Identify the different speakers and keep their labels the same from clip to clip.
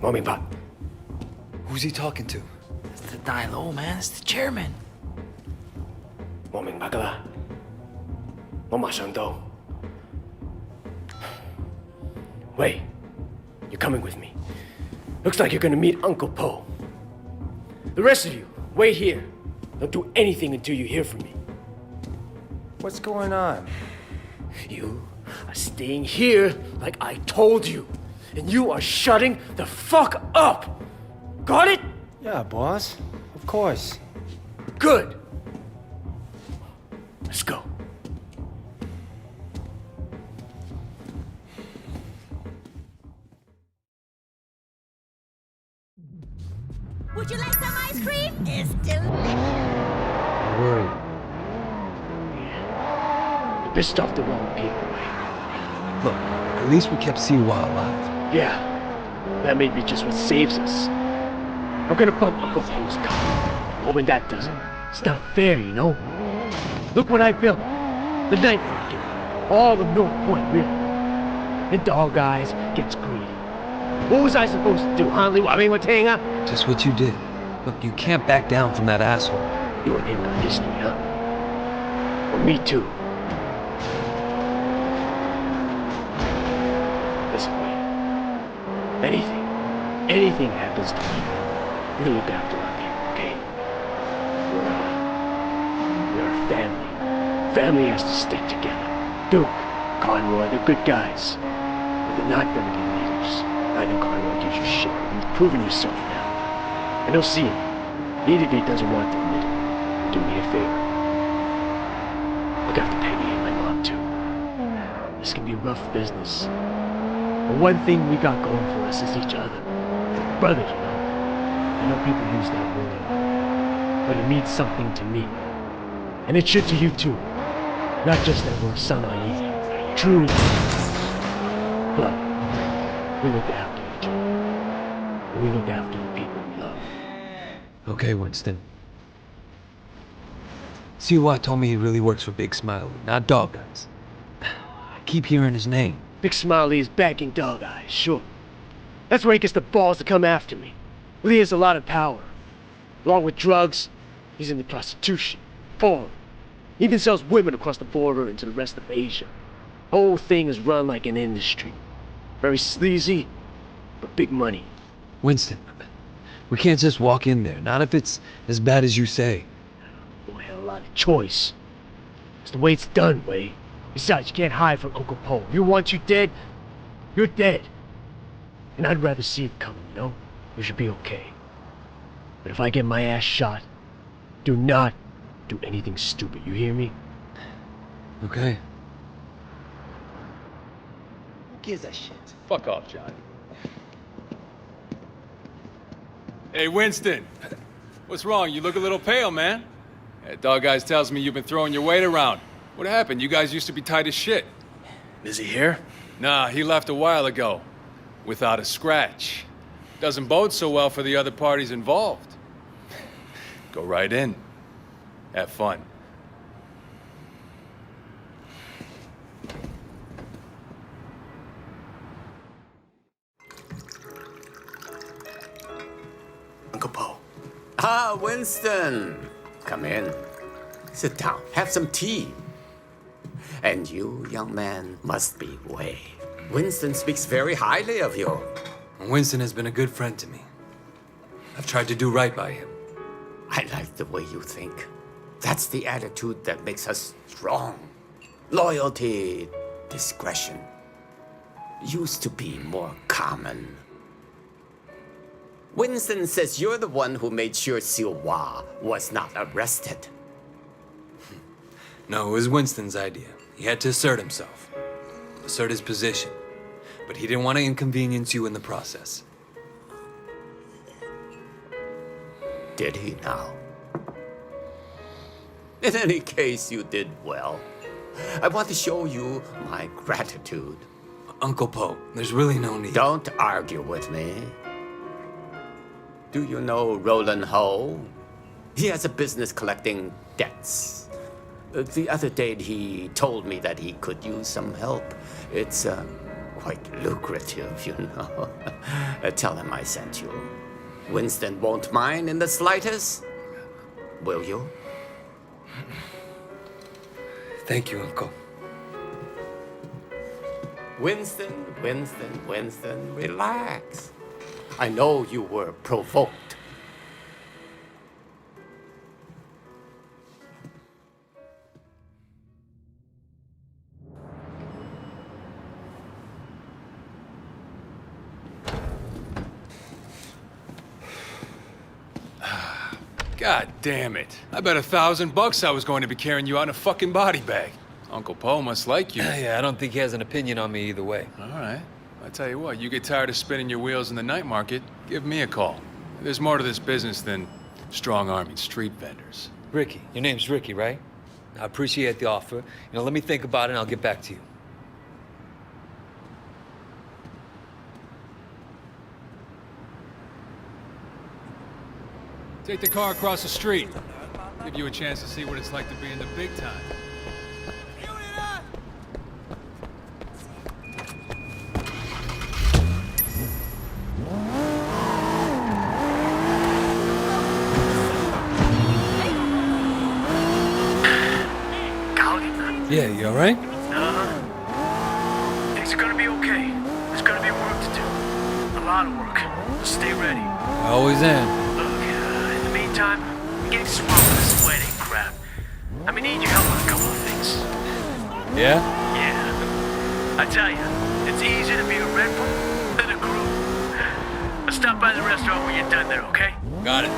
Speaker 1: Mommy Pot.
Speaker 2: Who's he talking to?
Speaker 3: It's the Dai-Lo, man. It's the chairman.
Speaker 1: Mommy Bagala. Mama Shando. Wait. You're coming with me. Looks like you're gonna meet Uncle Po. The rest of you, wait here. Don't do anything until you hear from me.
Speaker 4: What's going on?
Speaker 1: You are staying here like I told you. And you are shutting the fuck up. Got it?
Speaker 4: Yeah, boss. Of course.
Speaker 1: Good. Let's go.
Speaker 5: Would you like some ice cream? It's delicious.
Speaker 4: Don't worry.
Speaker 1: You pissed off the wrong people.
Speaker 2: Look, at least we kept Siwa alive.
Speaker 1: Yeah. That may be just what saves us. I'm gonna bump Uncle Po's car. Hoping that doesn't. It's not fair, you know? Look what I built. The night market. All of North Point, really. The dog eyes gets greedy. What was I supposed to do, huh, Liu Watenga?
Speaker 2: Just what you did. Look, you can't back down from that asshole.
Speaker 1: You were in on history, huh? Well, me too. Listen, wait. Anything happens to me, you look after our people, okay? We're a family. Family has to stick together. Duke, Conroy, they're good guys. But they're not gonna be leaders. I know Conroy gives you shit. You've proven yourself now. And he'll see it. Even if he doesn't want to admit it. Do me a favor. Look after Peggy and my mom, too. This can be rough business. But one thing we got going for us is each other. Brothers, you know. I know people use that word, but it means something to me. And it should to you, too. Not just that we're Sana'i. True blood. We look after each other. And we look after the people we love.
Speaker 2: Okay, Winston. Siwa told me he really works for Big Smiley, not Dog Eyes. I keep hearing his name.
Speaker 1: Big Smiley is backing Dog Eyes, sure. That's where he gets the balls to come after me. Well, he has a lot of power. Along with drugs, he's into prostitution, porn. He even sells women across the border into the rest of Asia. The whole thing is run like an industry. Very sleazy, but big money.
Speaker 2: Winston, we can't just walk in there, not if it's as bad as you say.
Speaker 1: Boy, had a lot of choice. It's the way it's done, Wei. Besides, you can't hide from Uncle Po. If you want you dead, you're dead. And I'd rather see it coming, you know? You should be okay. But if I get my ass shot, do not do anything stupid, you hear me?
Speaker 2: Okay.
Speaker 4: Who gives a shit?
Speaker 6: Fuck off, Johnny. Hey, Winston. What's wrong? You look a little pale, man. That Dog Eyes tells me you've been throwing your weight around. What happened? You guys used to be tight as shit.
Speaker 1: Is he here?
Speaker 6: Nah, he left a while ago. Without a scratch. Doesn't bode so well for the other parties involved. Go right in. Have fun.
Speaker 1: Uncle Po.
Speaker 7: Ah, Winston. Come in. Sit down. Have some tea. And you, young man, must be Wei. Winston speaks very highly of you.
Speaker 2: Winston has been a good friend to me. I've tried to do right by him.
Speaker 7: I like the way you think. That's the attitude that makes us strong. Loyalty, discretion. Used to be more common. Winston says you're the one who made sure Siwa was not arrested.
Speaker 2: No, it was Winston's idea. He had to assert himself. Assert his position. But he didn't want to inconvenience you in the process.
Speaker 7: Did he now? In any case, you did well. I want to show you my gratitude.
Speaker 2: Uncle Po, there's really no need.
Speaker 7: Don't argue with me. Do you know Roland Ho? He has a business collecting debts. The other day he told me that he could use some help. It's, quite lucrative, you know. Tell him I sent you. Winston won't mind in the slightest. Will you?
Speaker 2: Thank you, Uncle.
Speaker 7: Winston, relax. I know you were provoked.
Speaker 6: God damn it. I bet $1,000 I was going to be carrying you out in a fucking body bag. Uncle Poe must like you.
Speaker 2: Yeah, I don't think he has an opinion on me either way.
Speaker 6: All right. I tell you what, you get tired of spinning your wheels in the night market, give me a call. There's more to this business than strong-arming street vendors.
Speaker 2: Ricky. Your name's Ricky, right? I appreciate the offer. You know, let me think about it and I'll get back to you.
Speaker 6: Take the car across the street. Give you a chance to see what it's like to be in the big time.
Speaker 2: Yeah, you all right?
Speaker 3: Things are gonna be okay. There's gonna be work to do. A lot of work. So stay ready.
Speaker 2: I always am.
Speaker 3: Look, in the meantime, I'm getting swamped with this wedding crap. I'm gonna need your help with a couple of things.
Speaker 2: Yeah?
Speaker 3: Yeah. I tell you, it's easier to be a Redford than a groom. I'll stop by the restaurant when you're done there, okay?
Speaker 2: Got it.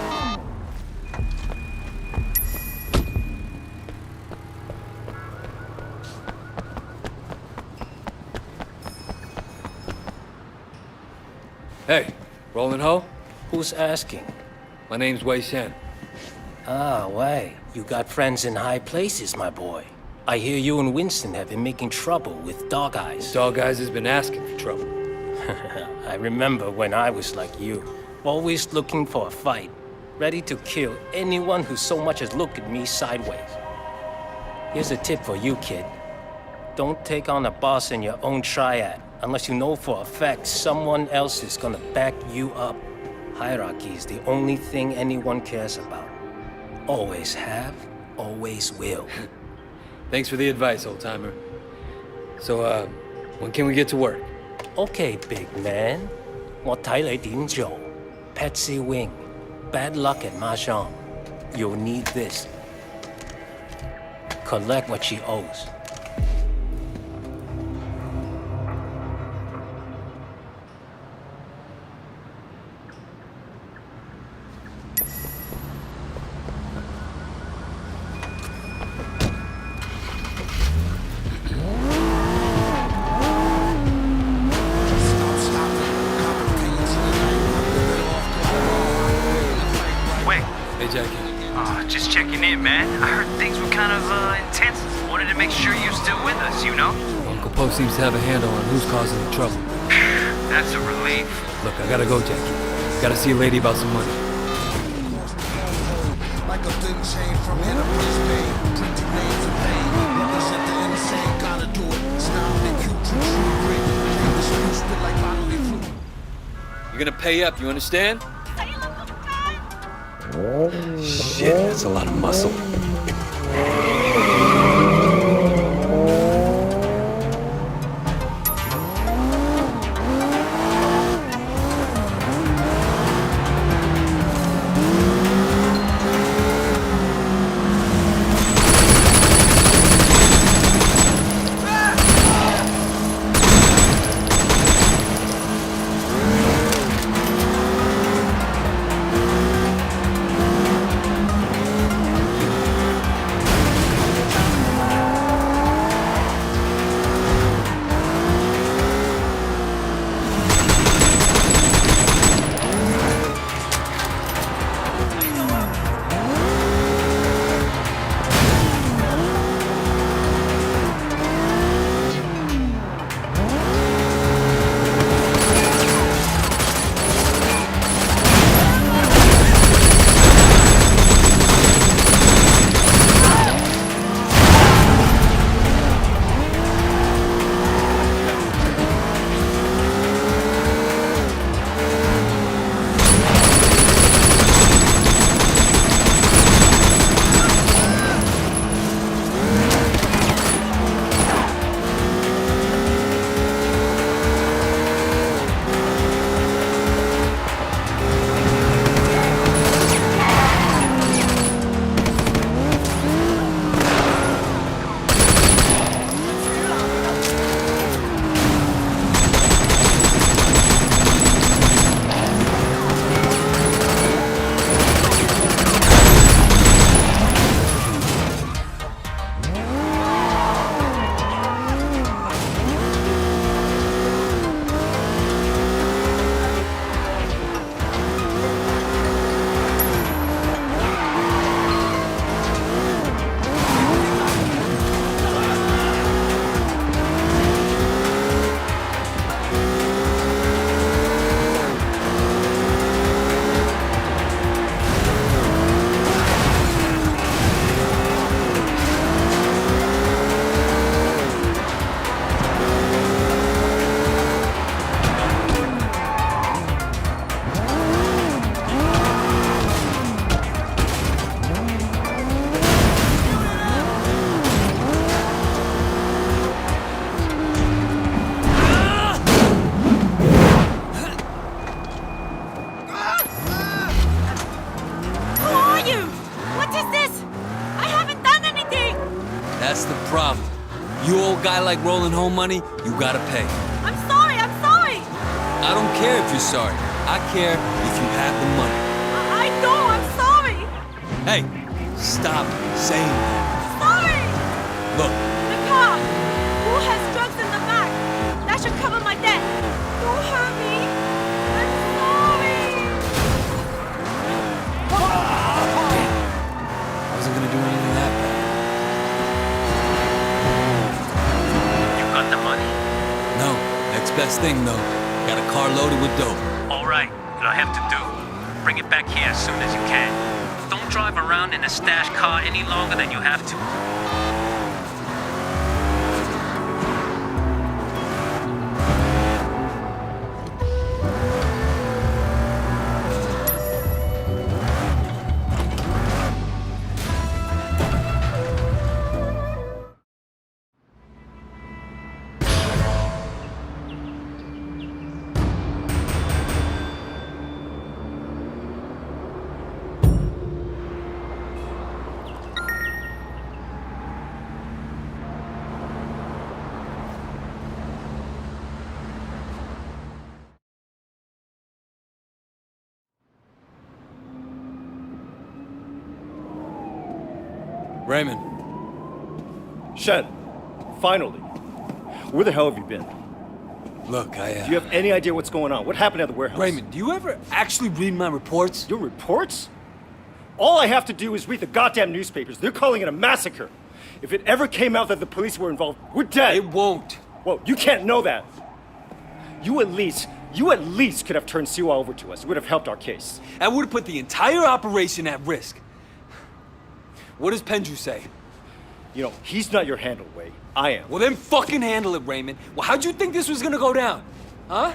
Speaker 2: Hey, Roland Ho?
Speaker 4: Who's asking?
Speaker 2: My name's Wei Shen.
Speaker 4: Ah, Wei. You got friends in high places, my boy. I hear you and Winston have been making trouble with Dog Eyes.
Speaker 2: Dog Eyes has been asking for trouble.
Speaker 4: I remember when I was like you, always looking for a fight, ready to kill anyone who so much as looked at me sideways. Here's a tip for you, kid. Don't take on a boss in your own triad unless you know for a fact someone else is gonna back you up. Hierarchy is the only thing anyone cares about. Always have, always will.
Speaker 2: Thanks for the advice, old-timer. So, when can we get to work?
Speaker 4: Okay, big man. 我睇你點做. Patsy Wing. Bad luck at Mahjong. You'll need this. Collect what she owes.
Speaker 3: Just checking in, man. I heard things were kind of intense. Wanted to make sure you're still with us, you know?
Speaker 2: Uncle Poe seems to have a handle on who's causing the trouble.
Speaker 3: That's a relief.
Speaker 2: Look, I gotta go, Jackie. Gotta see a lady about some money.
Speaker 8: Like a thin chain from here to Brisbane. Printing names of pain. Represent the insane, gotta do it. Style and cute, true grit. Feel the screw spit like bodily fluid.
Speaker 2: You're gonna pay up, you understand? Shit, that's a lot of muscle. problem. You owe a guy like rolling home money, you gotta pay.
Speaker 5: I'm sorry, I'm sorry!
Speaker 2: I don't care if you're sorry. I care if you have the money.
Speaker 5: I know, I'm sorry!
Speaker 2: Hey, stop saying that.
Speaker 5: Sorry!
Speaker 2: Look,
Speaker 5: The car! Who has drugs in the back? That should cover my debt. Don't hurt me. I'm sorry!
Speaker 2: I wasn't gonna do anything that bad.
Speaker 3: You got the money?
Speaker 2: No, next best thing though. Got a car loaded with dope.
Speaker 3: All right, what I have to do, bring it back here as soon as you can. Don't drive around in a stash car any longer than you have to.
Speaker 2: Raymond,
Speaker 9: Shen, finally. Where the hell have you been?
Speaker 2: look,
Speaker 9: Do you have any idea what's going on? What happened at the warehouse?
Speaker 2: Raymond, do you ever actually read my reports?
Speaker 9: Your reports? All I have to do is read the goddamn newspapers. They're calling it a massacre. If it ever came out that the police were involved, we're dead.
Speaker 2: It won't.
Speaker 9: Well, you can't know that. You at least could have turned Siwa over to us. It would have helped our case.
Speaker 2: That would have put the entire operation at risk. What does Pendrew say?
Speaker 9: You know, he's not your handle, Wei. I am.
Speaker 2: Well, then fucking handle it, Raymond. Well, how'd you think this was gonna go down? Huh?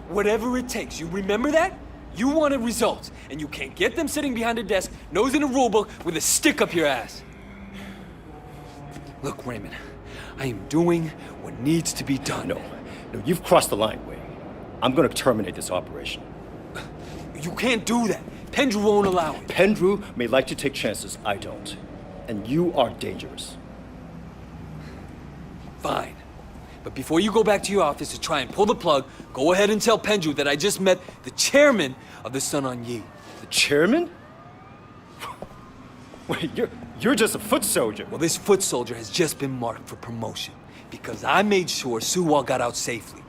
Speaker 2: Whatever it takes. You remember that? You wanted results, and you can't get them sitting behind a desk, nose in a rulebook, with a stick up your ass. Look, Raymond, I am doing what needs to be done.
Speaker 9: No, you've crossed the line, Wei. I'm gonna terminate this operation.
Speaker 2: You can't do that. Pendrew won't allow it.
Speaker 9: Pendrew may like to take chances, I don't. And you are dangerous.
Speaker 2: Fine. But before you go back to your office to try and pull the plug, go ahead and tell Pendrew that I just met the chairman of the Sun On Yee.
Speaker 9: The chairman? Wait, you're just a foot soldier.
Speaker 2: Well, this foot soldier has just been marked for promotion because I made sure Suwa got out safely.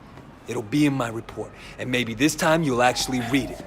Speaker 2: It'll be in my report, and maybe this time you'll actually read it.